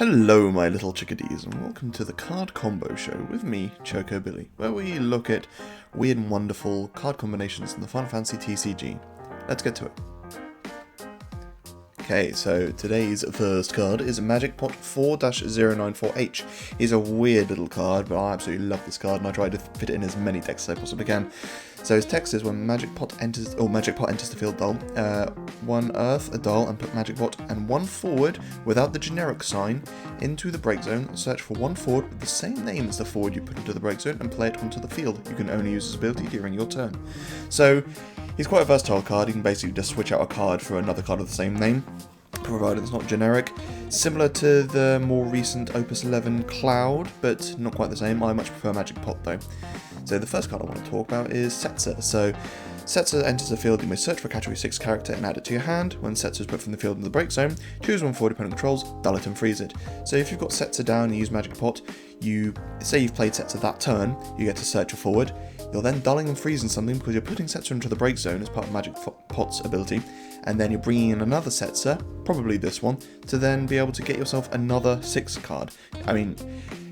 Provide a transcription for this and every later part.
Hello my little chickadees and welcome to the Card Combo Show with me, Choco Billy, where we look at weird and wonderful card combinations in the Final Fantasy TCG. Let's get to it. Okay, so today's first card is Magic Pot 4-094H. He's a weird little card, but I absolutely love this card and I try to fit it in as many decks as I possibly can. So his text is when Magic Pot enters the field, dull 1 Earth, a dull, and put Magic Pot and 1 forward without the generic sign into the break zone. Search for 1 forward with the same name as the forward you put into the break zone and play it onto the field. You can only use this ability during your turn. So he's quite a versatile card. You can basically just switch out a card for another card of the same name, provided it's not generic. Similar to the more recent Opus 11 Cloud, but not quite the same. I much prefer Magic Pot though. So the first card I want to talk about is Setzer. So Setzer enters the field. You may search for a Category 6 character and add it to your hand. When Setzer is put from the field in the break zone, choose one forward opponent controls, dull it and freeze it. So if you've got Setzer down and you use Magic Pot, you say you've played Setzer that turn, you get to search a forward. You're then dulling and freezing something because you're putting Setzer into the break zone as part of Magic Pot's ability, and then you're bringing in another Setzer, probably this one, to then be able to get yourself another 6 card. I mean,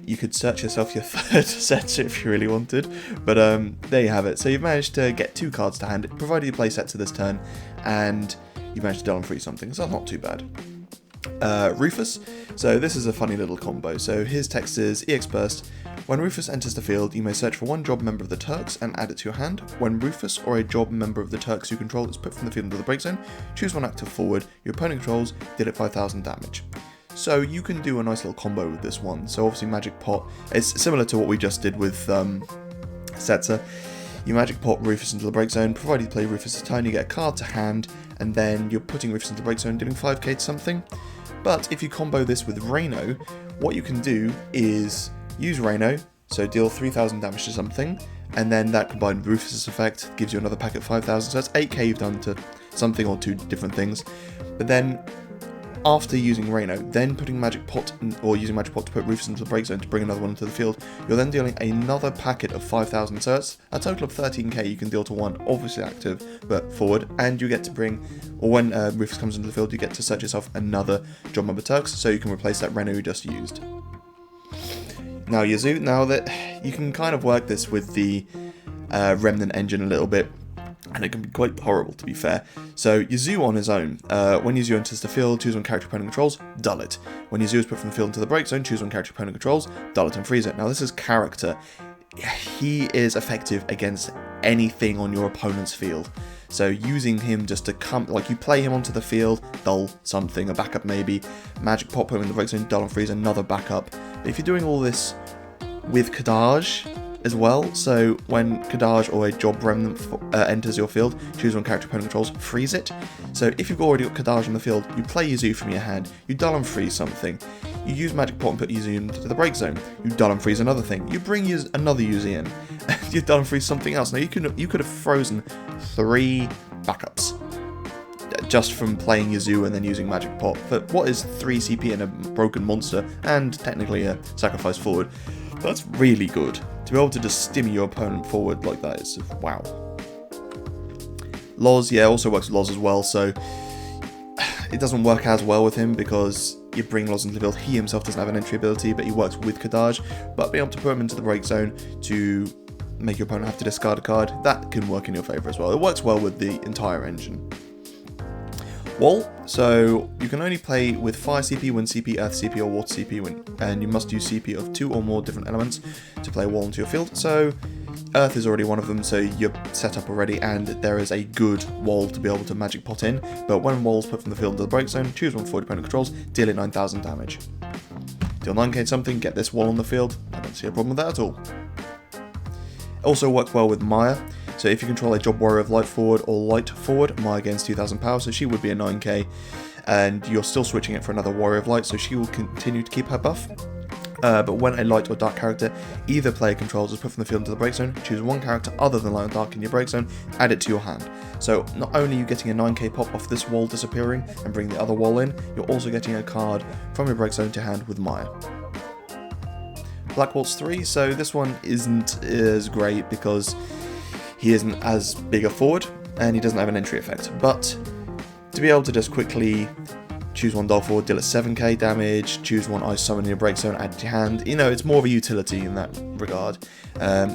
you could search yourself your third Setzer if you really wanted, but there you have it. So you've managed to get 2 cards to hand, provided you play Setzer this turn, and you managed to dull and freeze something, so that's not too bad. Rufus. So this is a funny little combo. So his text is EX Burst. When Rufus enters the field, you may search for 1 job member of the Turks and add it to your hand. When Rufus or a job member of the Turks you control is put from the field into the break zone, choose 1 active forward. Your opponent controls, deal it 5,000 damage. So you can do a nice little combo with this one. So obviously Magic Pot, it's similar to what we just did with Setzer. You Magic Pot Rufus into the break zone, provided you play Rufus a turn, you get a card to hand, and then you're putting Rufus into the break zone, dealing 5k to something. But if you combo this with Reno, what you can do is use Reno, so deal 3,000 damage to something, and then that combined with Rufus's effect gives you another pack at 5,000, so that's 8k you've done to something or 2 different things. But then, after using Reno, then putting Magic Pot, or using Magic Pot to put Rufus into the break zone to bring another one into the field, you're then dealing another packet of 5,000, so it's a total of 13k you can deal to one, obviously active, but forward, and you get to bring, or when Rufus comes into the field, you get to search yourself another job member Turks, so you can replace that Reno you just used. Now Yazoo, now that you can kind of work this with the Remnant engine a little bit, and it can be quite horrible to be fair. So Yazoo on his own, when Yazoo enters the field, choose 1 character opponent controls, dull it. When Yazoo is put from the field into the break zone, choose 1 character opponent controls, dull it and freeze it. Now this is character. He is effective against anything on your opponent's field. So using him just to come, like you play him onto the field, dull something, a backup maybe, Magic Pop him in the break zone, dull and freeze, another backup. But if you're doing all this with Kadaj as well, so when Kadaj or a job remnant enters your field, choose 1 character opponent controls, freeze it. So if you've already got Kadaj in the field, you play Yazoo from your hand, you dull and freeze something, you use Magic Pot and put Yazoo into the break zone, you dull and freeze another thing, you bring another Yazoo in, and you dull and freeze something else. Now you could have frozen 3 backups just from playing Yazoo and then using Magic Pot. But what is 3 CP and a broken monster, and technically a sacrifice forward? That's really good. To be able to just stimmy your opponent forward like that is wow. Loz, yeah, also works with Loz as well, so it doesn't work as well with him because you bring Loz into the build. He himself doesn't have an entry ability, but he works with Kadaj. But being able to put him into the break zone to make your opponent have to discard a card, that can work in your favour as well. It works well with the entire engine. Wall, so you can only play with Fire CP, Wind CP, Earth CP, or Water CP, and you must use CP of 2 or more different elements to play Wall into your field. So Earth is already one of them, so you're set up already, and there is a good Wall to be able to Magic Pot in. But when Wall's put from the field into the break zone, choose 1 forward opponent controls, deal it 9,000 damage. Deal 9k something, get this Wall on the field. I don't see a problem with that at all. Also works well with Maya. So if you control a job warrior of light forward or light forward, Maya gains 2,000 power, so she would be a 9k, and you're still switching it for another warrior of light, so she will continue to keep her buff. But when a light or dark character either player controls is put from the field into the break zone, choose 1 character other than light or dark in your break zone, add it to your hand. So not only are you getting a 9k pop off this wall disappearing and bring the other wall in, you're also getting a card from your break zone to hand with Maya. Black Waltz 3, so this one isn't as great because he isn't as big a forward and he doesn't have an entry effect, but to be able to just quickly choose one Dull Forward, deal it 7k damage, choose one Ice Summon in your break zone, add to your hand. You know, it's more of a utility in that regard.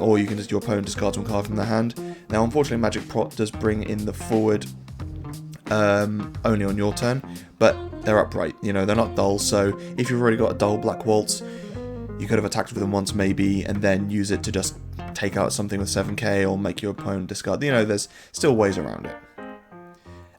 Or you can just, your opponent discards one card from their hand. Now, unfortunately, Magic Pot does bring in the forward only on your turn, but they're upright, you know, they're not dull, so if you've already got a dull Black Waltz, you could have attacked with them once maybe, and then use it to just take out something with 7k, or make your opponent discard, you know, there's still ways around it.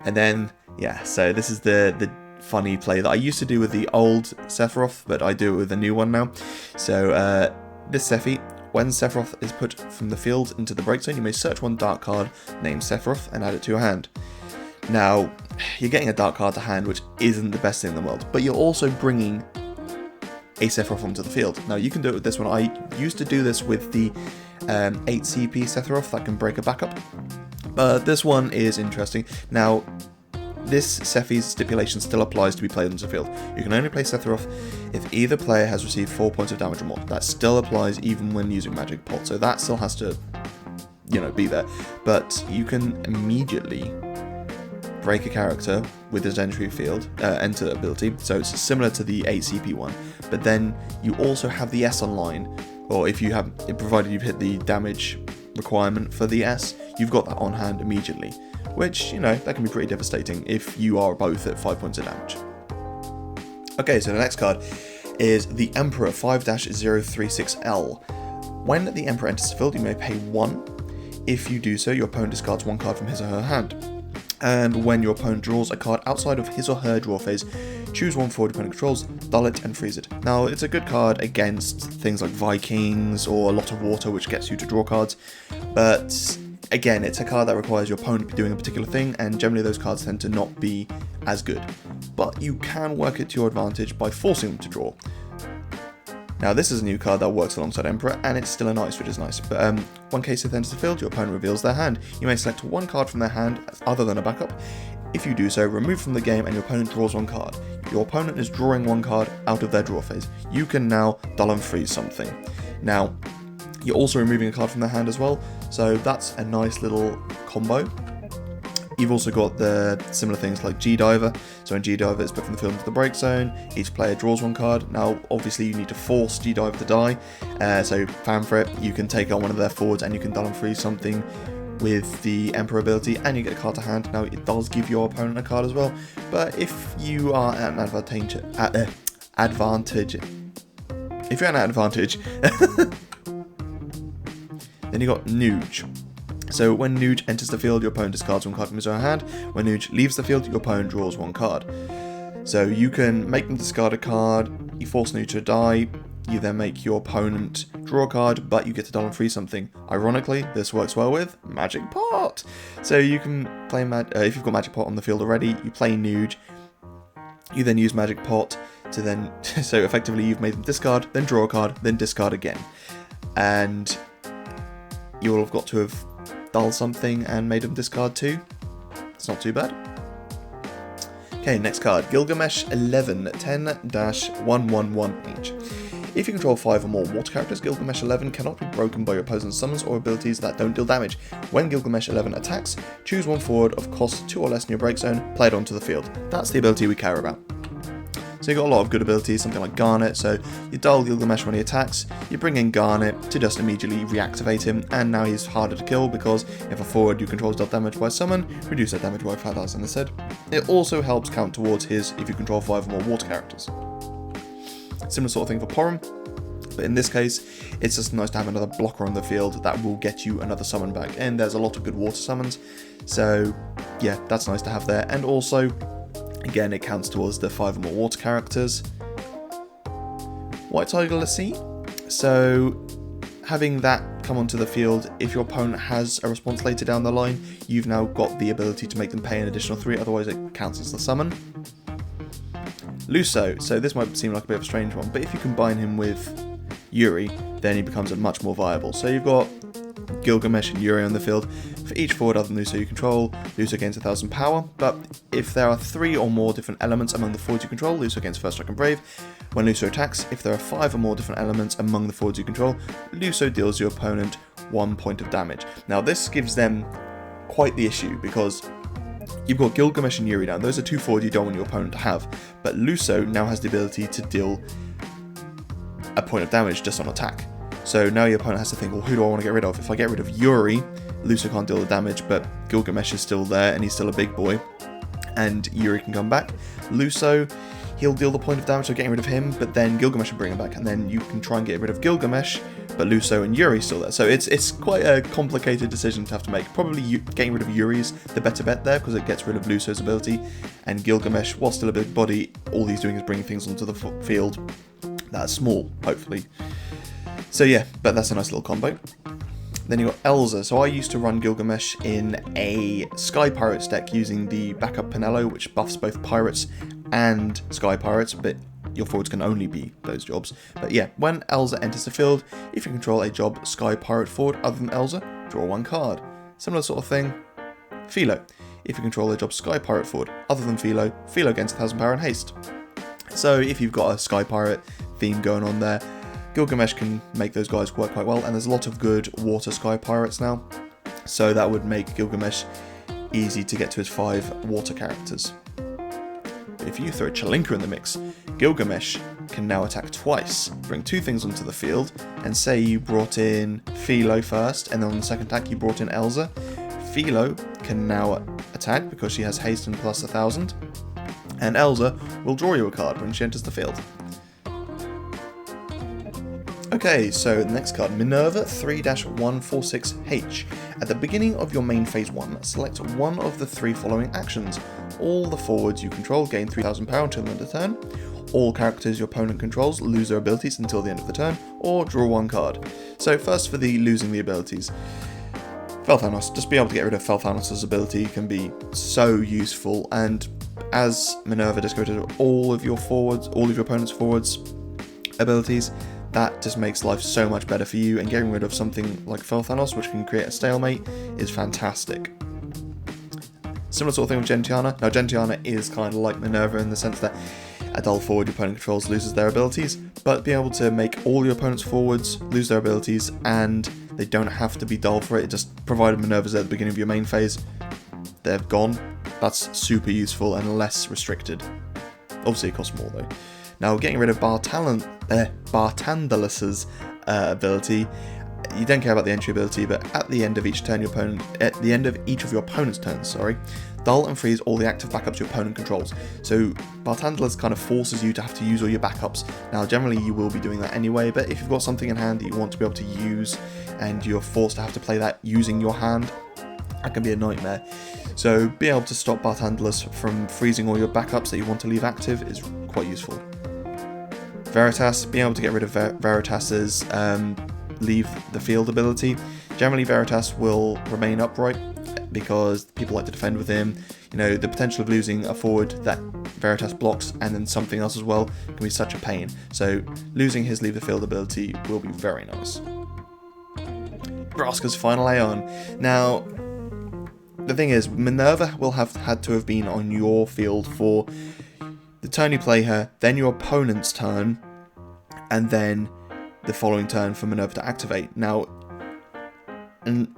And then, yeah, so this is the funny play that I used to do with the old Sephiroth, but I do it with the new one now. So, this Sephi, when Sephiroth is put from the field into the break zone, you may search one dark card named Sephiroth and add it to your hand. Now, you're getting a dark card to hand, which isn't the best thing in the world, but you're also bringing a Sephiroth onto the field. Now, you can do it with this one. I used to do this with the 8 CP Sephiroth that can break a backup, but this one is interesting. Now, this Sephi's stipulation still applies to be played onto the field. You can only play Sephiroth if either player has received 4 points of damage or more. That still applies even when using Magic Pot, so that still has to, you know, be there. But you can immediately break a character with his entry field, enter ability, so it's similar to the 8 CP one, but then you also have the S online, or if you have, provided you've hit the damage requirement for the S, you've got that on hand immediately, which, you know, that can be pretty devastating if you are both at 5 points of damage. Okay, so the next card is the Emperor 5-036L. When the Emperor enters the field, you may pay 1. If you do so, your opponent discards 1 card from his or her hand. And when your opponent draws a card outside of his or her draw phase, choose one forward opponent controls, dull it, and freeze it. Now, it's a good card against things like Vikings or a lot of water, which gets you to draw cards, but again, it's a card that requires your opponent to be doing a particular thing, and generally those cards tend to not be as good. But you can work it to your advantage by forcing them to draw. Now, this is a new card that works alongside Emperor, and it's still an ice, which is nice. But when Kaseth enters the field, your opponent reveals their hand. You may select one card from their hand other than a backup. If you do so, remove from the game and your opponent draws 1 card. Your opponent is drawing 1 card out of their draw phase. You can now dull and freeze something. Now, you're also removing a card from their hand as well, so that's a nice little combo. You've also got the similar things like G-Diver. So in G-Diver, it's put from the field into the break zone. Each player draws 1 card. Now, obviously, you need to force G-Diver to die. So fan for it, you can take on one of their forwards and you can dull and freeze something with the Emperor ability, and you get a card to hand. Now, it does give your opponent a card as well, but if you are at an advantage, if you're at an advantage, then you got Nuge. So when Nuge enters the field, your opponent discards 1 card from his own hand. When Nuge leaves the field, your opponent draws 1 card. So you can make them discard a card, you force Nuge to die, you then make your opponent draw a card, but you get to dull and freeze something. Ironically, this works well with Magic Pot. So you can play, if you've got Magic Pot on the field already, you play Nuge, you then use Magic Pot to then, so effectively you've made them discard, then draw a card, then discard again. And you will have got to have dull something and made them discard too. It's not too bad. Okay, next card, Gilgamesh 11 10-111H. If you control 5 or more water characters, Gilgamesh 11 cannot be broken by your opponent's summons or abilities that don't deal damage. When Gilgamesh 11 attacks, choose one forward of cost 2 or less in your break zone, play it onto the field. That's the ability we care about. So you've got a lot of good abilities, something like Garnet, so you dull Gilgamesh when he attacks, you bring in Garnet to just immediately reactivate him, and now he's harder to kill because if a forward you control is dealt damage by summon, reduce that damage by 5,000 instead. It also helps count towards his if you control 5 or more water characters. Similar sort of thing for Porum, but in this case, it's just nice to have another blocker on the field that will get you another summon back, and there's a lot of good water summons, so yeah, that's nice to have there, and also, again, it counts towards the 5 or more water characters. White Tiger Lassie, so having that come onto the field, if your opponent has a response later down the line, you've now got the ability to make them pay an additional 3, otherwise it counts as the summon. Luso, so this might seem like a bit of a strange one, but if you combine him with Yuri, then he becomes a much more viable. So you've got Gilgamesh and Yuri on the field. For each forward other than Luso you control, Luso gains 1,000 power, but if there are 3 or more different elements among the forwards you control, Luso gains First Strike and Brave. When Luso attacks, if there are 5 or more different elements among the forwards you control, Luso deals your opponent 1 point of damage. Now this gives them quite the issue, because you've got Gilgamesh and Yuri down. Those are two forwards you don't want your opponent to have. But Luso now has the ability to deal a point of damage just on attack. So now your opponent has to think, well, who do I want to get rid of? If I get rid of Yuri, Luso can't deal the damage, but Gilgamesh is still there and he's still a big boy. And Yuri can come back. Luso, he'll deal the point of damage, so getting rid of him, but then Gilgamesh will bring him back, and then you can try and get rid of Gilgamesh, but Luso and Yuri's still there. So it's quite a complicated decision to have to make. Probably getting rid of Yuri's the better bet there, because it gets rid of Luso's ability, and Gilgamesh, while still a big body, all he's doing is bringing things onto the field that are small, hopefully. So yeah, but that's a nice little combo. Then you got Elza. So I used to run Gilgamesh in a Sky Pirates deck using the backup Penelo, which buffs both Pirates and Sky Pirates, but your forwards can only be those jobs. But yeah, when Elza enters the field, if you control a job Sky Pirate forward other than Elza, draw one card. Similar sort of thing. Philo. If you control a job Sky Pirate forward other than Philo, Philo gains 1000 power and haste. So if you've got a Sky Pirate theme going on there, Gilgamesh can make those guys work quite well, and there's a lot of good water Sky Pirates now, so that would make Gilgamesh easy to get to his 5 water characters. If you throw Chalinka in the mix, Gilgamesh can now attack twice, bring 2 things onto the field, and say you brought in Philo first, and then on the second attack you brought in Elza. Philo can now attack because she has haste and plus 1000, and Elza will draw you a card when she enters the field. Okay, so the next card, Minerva 3-146H. At the beginning of your main phase 1, select one of the 3 following actions. All the forwards you control gain 3000 power until the end of the turn. All characters your opponent controls lose their abilities until the end of the turn, or draw one card. So first for the losing the abilities. Feolthanos, just be able to get rid of Feolthanos' ability can be so useful, and as Minerva just goes to all of your forwards, all of your opponent's forwards abilities, that just makes life so much better for you, and getting rid of something like Feolthanos, which can create a stalemate, is fantastic. Similar sort of thing with Gentiana. Now Gentiana is kind of like Minerva in the sense that a dull forward your opponent controls loses their abilities, but being able to make all your opponent's forwards lose their abilities, and they don't have to be dull for it, just provided Minerva's at the beginning of your main phase, they're gone. That's super useful and less restricted. Obviously it costs more though. Now, getting rid of Bartandalus's ability, you don't care about the entry ability, but at the end of each turn, at the end of each of your opponent's turns, dull and freeze all the active backups your opponent controls. So Bartandalus kind of forces you to have to use all your backups. Now, generally you will be doing that anyway, but if you've got something in hand that you want to be able to use, and you're forced to have to play that using your hand, that can be a nightmare. So being able to stop Bartandalus from freezing all your backups that you want to leave active is quite useful. Veritas, being able to get rid of Veritas's leave the field ability. Generally Veritas will remain upright because people like to defend with him. You know, the potential of losing a forward that Veritas blocks and then something else as well can be such a pain. So losing his leave the field ability will be very nice. Vraska's Final Aeon. Now, the thing is, Minerva will have had to have been on your field for the turn you play her, then your opponent's turn, and then the following turn for Minerva to activate. Now, and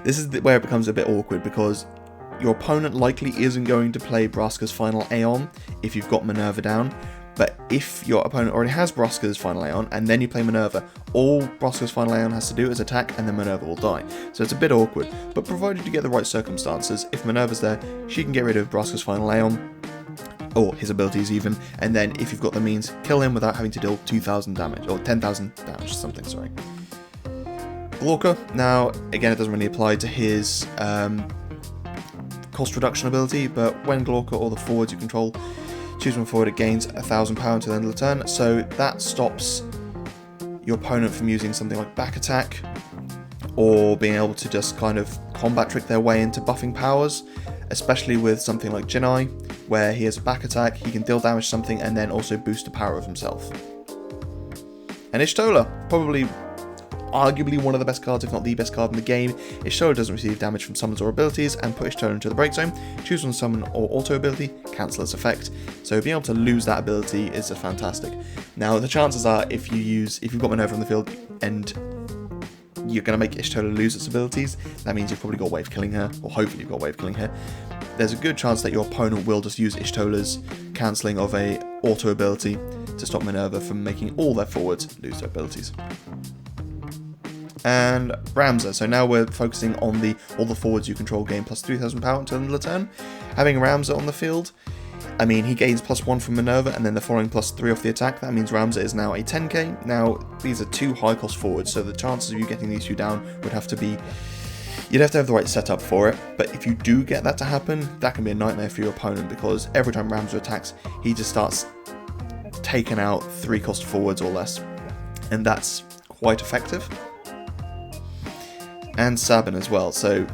this is where it becomes a bit awkward, because your opponent likely isn't going to play Vraska's Final Aeon if you've got Minerva down, but if your opponent already has Vraska's Final Aeon and then you play Minerva, all Vraska's Final Aeon has to do is attack and then Minerva will die. So it's a bit awkward, but provided you get the right circumstances, if Minerva's there, she can get rid of Vraska's Final Aeon, or his abilities even, and then if you've got the means, kill him without having to deal 2,000 damage, or 10,000 damage, something, sorry. Glorka, now, again, it doesn't really apply to his cost reduction ability, but when Glorka or the forwards you control choose one forward, it gains 1000 power until the end of the turn, so that stops your opponent from using something like back attack, or being able to just kind of combat trick their way into buffing powers, especially with something like Jinai, where he has a back attack, he can deal damage to something, and then also boost the power of himself. And Ishtola, probably arguably one of the best cards, if not the best card in the game. Ishtola doesn't receive damage from summons or abilities, and put Ishtola into the break zone, choose one summon or auto ability, cancel its effect. So being able to lose that ability is fantastic. Now the chances are, if you've got Minerva on the field and you're going to make Y'shtola lose its abilities. That means you've probably got a way of killing her, or hopefully you've got a way of killing her. There's a good chance that your opponent will just use Y'shtola's cancelling of a auto ability to stop Minerva from making all their forwards lose their abilities. And Ramza, so now we're focusing on all the forwards you control gain plus 3,000 power until the end of the turn. Having Ramza on the field, I mean, he gains +1 from Minerva and then the following +3 off the attack. That means Ramza is now a 10k. Now, these are two high cost forwards, so the chances of you getting these two down would have to be... You'd have to have the right setup for it, but if you do get that to happen, that can be a nightmare for your opponent, because every time Ramza attacks, he just starts taking out 3 cost forwards or less, and that's quite effective. And Sabin as well, so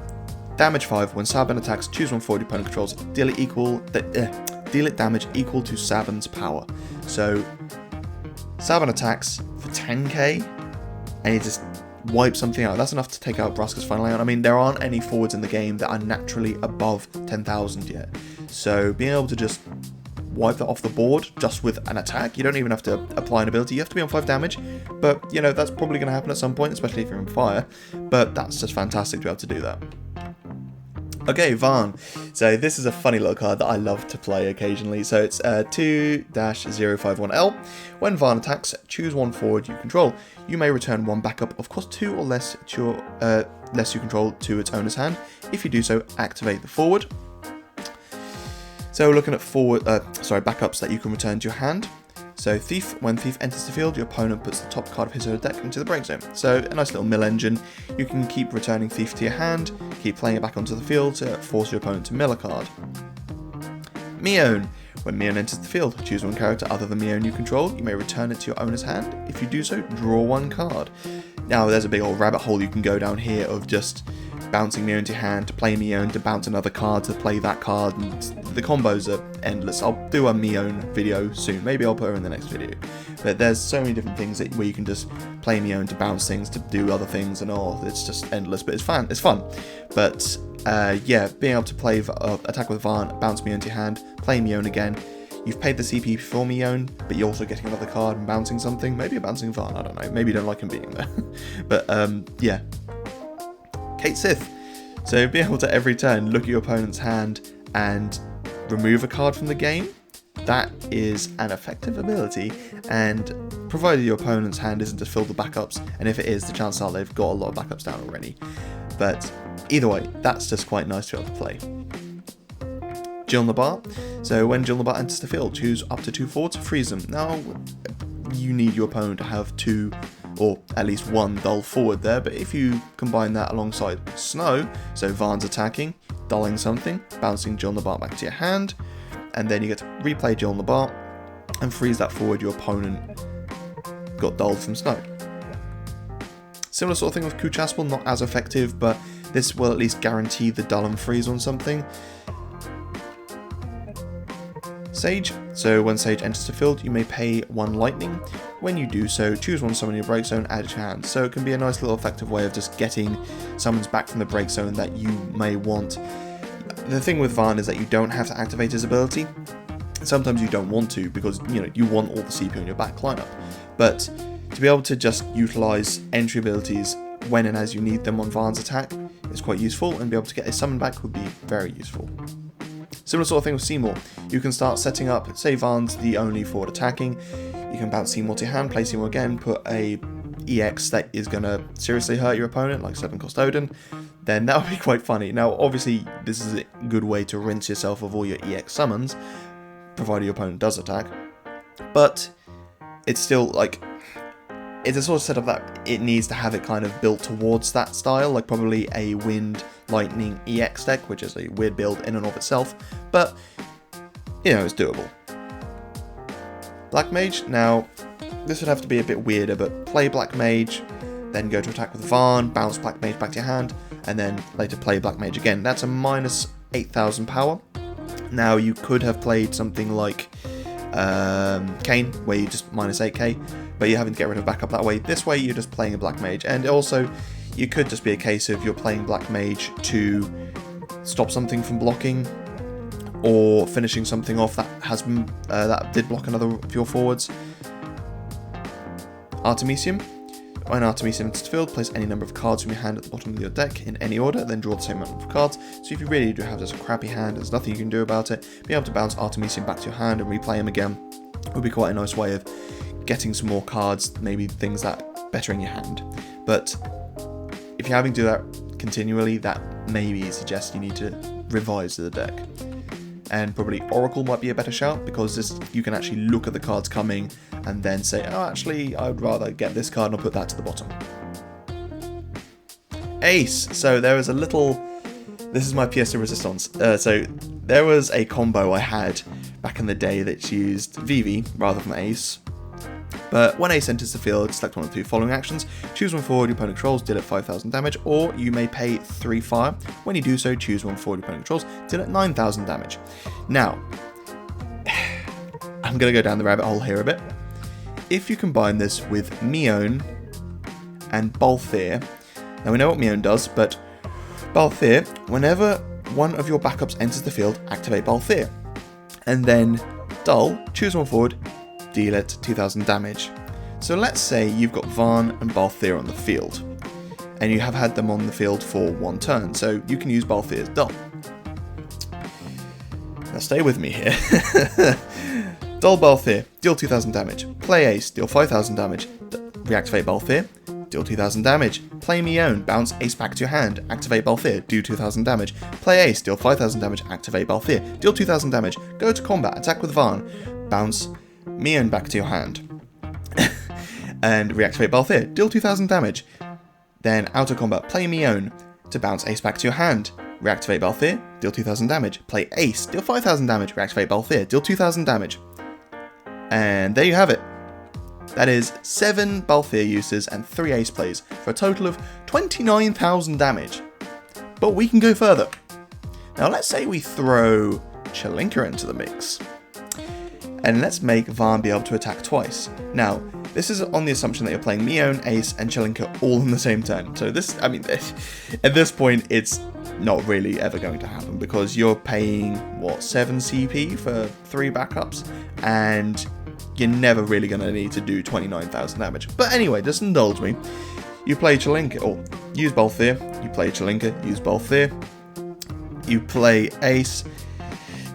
damage 5, when Sabin attacks, choose one forward your opponent controls, deal it damage equal to Sabin's power. So Sabin attacks for 10k, and he just wipes something out. That's enough to take out Vraska's Final Layout. I mean, there aren't any forwards in the game that are naturally above 10,000 yet, so being able to just wipe that off the board just with an attack, you don't even have to apply an ability, you have to be on 5 damage, but you know, that's probably going to happen at some point, especially if you're in fire, but that's just fantastic to be able to do that. Okay, Vaan. So this is a funny little card that I love to play occasionally. So it's 2-051L. When Vaan attacks, choose one forward you control. You may return one backup of cost 2 or less less you control to its owner's hand. If you do so, activate the forward. So we're looking at backups that you can return to your hand. So Thief, when Thief enters the field, your opponent puts the top card of his or her deck into the break zone. So a nice little mill engine. You can keep returning Thief to your hand, keep playing it back onto the field to force your opponent to mill a card. Mion, when Mion enters the field, choose one character other than Mion you control. You may return it to your owner's hand. If you do so, draw one card. Now there's a big old rabbit hole you can go down here of just bouncing Mion to your hand, to play Mion, to bounce another card, to play that card, and the combos are endless. I'll do a Mion video soon, maybe I'll put her in the next video. But there's so many different things where you can just play Mion to bounce things, to do other things, and it's just endless, but it's fun. But yeah, being able to play attack with Vaan, bounce Mion to your hand, play Mion again. You've paid the CP for Mion, but you're also getting another card and bouncing something. Maybe you're bouncing Vaan, I don't know. Maybe you don't like him being there. But yeah. Kate Sith. So being able to every turn look at your opponent's hand and remove a card from the game, that is an effective ability, and provided your opponent's hand isn't just filled with backups, and if it is, the chances are they've got a lot of backups down already. But either way, that's just quite nice to be able to play. Jill Nabar. So when Jill Nabar enters the field, choose up to 2 forwards to freeze them. Now, you need your opponent to have 2 or at least 1 dull forward there, but if you combine that alongside Snow, so Vaan's attacking, dulling something, bouncing Jill Nabar back to your hand, and then you get to replay Jill Nabar and freeze that forward your opponent got dulled from Snow. Similar sort of thing with Kuchaspel, not as effective, but this will at least guarantee the dull and freeze on something. Sage. So when Sage enters the field, you may pay 1 lightning. When you do so, choose one summon in your break zone, add it to your hand. So it can be a nice little effective way of just getting summons back from the break zone that you may want. The thing with Vaan is that you don't have to activate his ability. Sometimes you don't want to because you want all the CP on your back lineup. But to be able to just utilize entry abilities when and as you need them on Vaan's attack is quite useful, and be able to get a summon back would be very useful. Similar sort of thing with Seymour. You can start setting up, say Vaan's the only forward attacking, you can bounce Seymour to your hand, play Seymour again, put a EX that is going to seriously hurt your opponent, like 7 cost Odin, then that would be quite funny. Now obviously this is a good way to rinse yourself of all your EX summons, provided your opponent does attack, but it's still like, it's a sort of setup that it needs to have it kind of built towards that style, like probably a Wind, Lightning, EX deck, which is a weird build in and of itself, but, it's doable. Black Mage, now, this would have to be a bit weirder, but play Black Mage, then go to attack with Vaan, bounce Black Mage back to your hand, and then later play Black Mage again. That's a minus 8,000 power. Now, you could have played something like Kane, where you just minus 8k, but you're having to get rid of backup that way. This way, you're just playing a Black Mage, and also, you could just be a case of you're playing Black Mage to stop something from blocking, or finishing something off that that did block another of your forwards. Artemisium. when Artemisia enters the field, place any number of cards from your hand at the bottom of your deck in any order, then draw the same amount of cards. So if you really do have just a crappy hand, there's nothing you can do about it, being able to bounce Artemisia back to your hand and replay him again would be quite a nice way of getting some more cards, maybe things that better in your hand. But if you're having to do that continually, that maybe suggests you need to revise the deck. And probably Oracle might be a better shout, because this, you can actually look at the cards coming and then say, oh, actually, I would rather get this card and I'll put that to the bottom. Ace. So there was a little... This is my pièce de résistance. So there was a combo I had back in the day that used Vivi rather than Ace. But when Ace enters the field, select one of the 2 following actions. Choose one forward your opponent controls, deal at 5,000 damage, or you may pay 3 fire. When you do so, choose one forward your opponent controls, deal at 9,000 damage. Now, I'm going to go down the rabbit hole here a bit. If you combine this with Mion and Balthier, now we know what Mion does, but Balthier, whenever one of your backups enters the field, activate Balthier. And then Dull, choose one forward, deal it 2,000 damage. So let's say you've got Vaan and Balthier on the field, and you have had them on the field for 1 turn, so you can use Balthier's Dull. Now stay with me here. Dull Balthier, deal 2,000 damage. Play Ace, deal 5,000 damage. Reactivate Balthier, deal 2,000 damage. Play Mion, bounce Ace back to your hand. Activate Balthier, do 2,000 damage. Play Ace, deal 5,000 damage. Activate Balthier, deal 2,000 damage. Go to combat, attack with Vaan, bounce Mion back to your hand. And reactivate Balthier, deal 2,000 damage. Then out of combat, play Mion to bounce Ace back to your hand. Reactivate Balthier, deal 2,000 damage. Play Ace, deal 5,000 damage. Reactivate Balthier, deal 2,000 damage. And there you have it. That is 7 Balthier uses and 3 Ace plays for a total of 29,000 damage. But we can go further. Now let's say we throw Chelinka into the mix. And let's make Vaan be able to attack twice. Now, this is on the assumption that you're playing Mion, Ace, and Chelinka all in the same turn. So this, I mean, at this point, it's not really ever going to happen, because you're paying, what, 7 CP for 3 backups, and you're never really going to need to do 29,000 damage. But anyway, just indulge me. You play Chelinka, or use Balthier. You play Chelinka, use Balthier. You play Ace,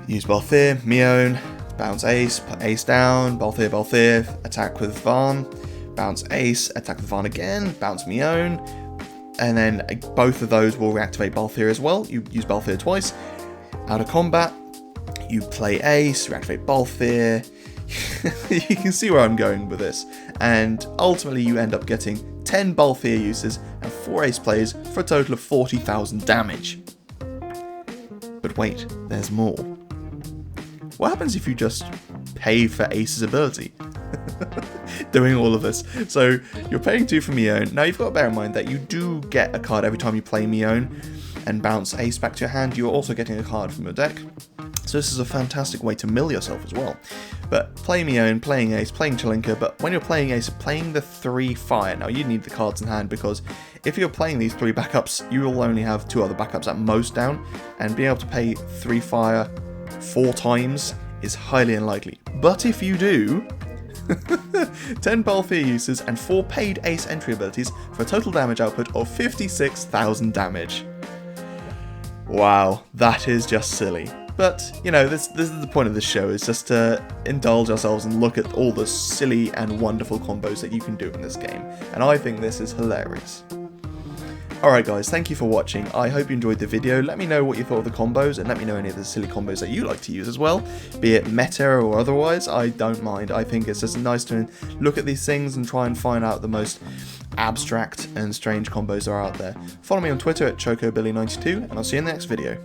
use Balthier, Mion, bounce Ace, put Ace down, Balthier, Balthier, attack with Vaan, bounce Ace, attack with Vaan again, bounce Mion, and then both of those will reactivate Balthier as well. You use Balthier twice. Out of combat, you play Ace, reactivate Balthier. You can see where I'm going with this. And ultimately you end up getting 10 Balthier uses and 4 Ace plays for a total of 40,000 damage. But wait, there's more. What happens if you just pay for Ace's ability? Doing all of this. So you're paying 2 for Mion. Now you've got to bear in mind that you do get a card every time you play Mion and bounce Ace back to your hand. You're also getting a card from your deck. So this is a fantastic way to mill yourself as well. But play Mion, playing Ace, playing Chelinka, but when you're playing Ace, playing the 3 fire. Now you need the cards in hand, because if you're playing these 3 backups, you will only have 2 other backups at most down, and being able to pay 3 fire 4 times is highly unlikely. But if you do, 10 Balthier uses and 4 paid Ace entry abilities for a total damage output of 56,000 damage. Wow, that is just silly. But, you know, this is the point of this show, is just to indulge ourselves and look at all the silly and wonderful combos that you can do in this game. And I think this is hilarious. Alright guys, thank you for watching. I hope you enjoyed the video. Let me know what you thought of the combos, and let me know any of the silly combos that you like to use as well. Be it meta or otherwise, I don't mind. I think it's just nice to look at these things and try and find out the most abstract and strange combos that are out there. Follow me on Twitter at ChocoBilly92, and I'll see you in the next video.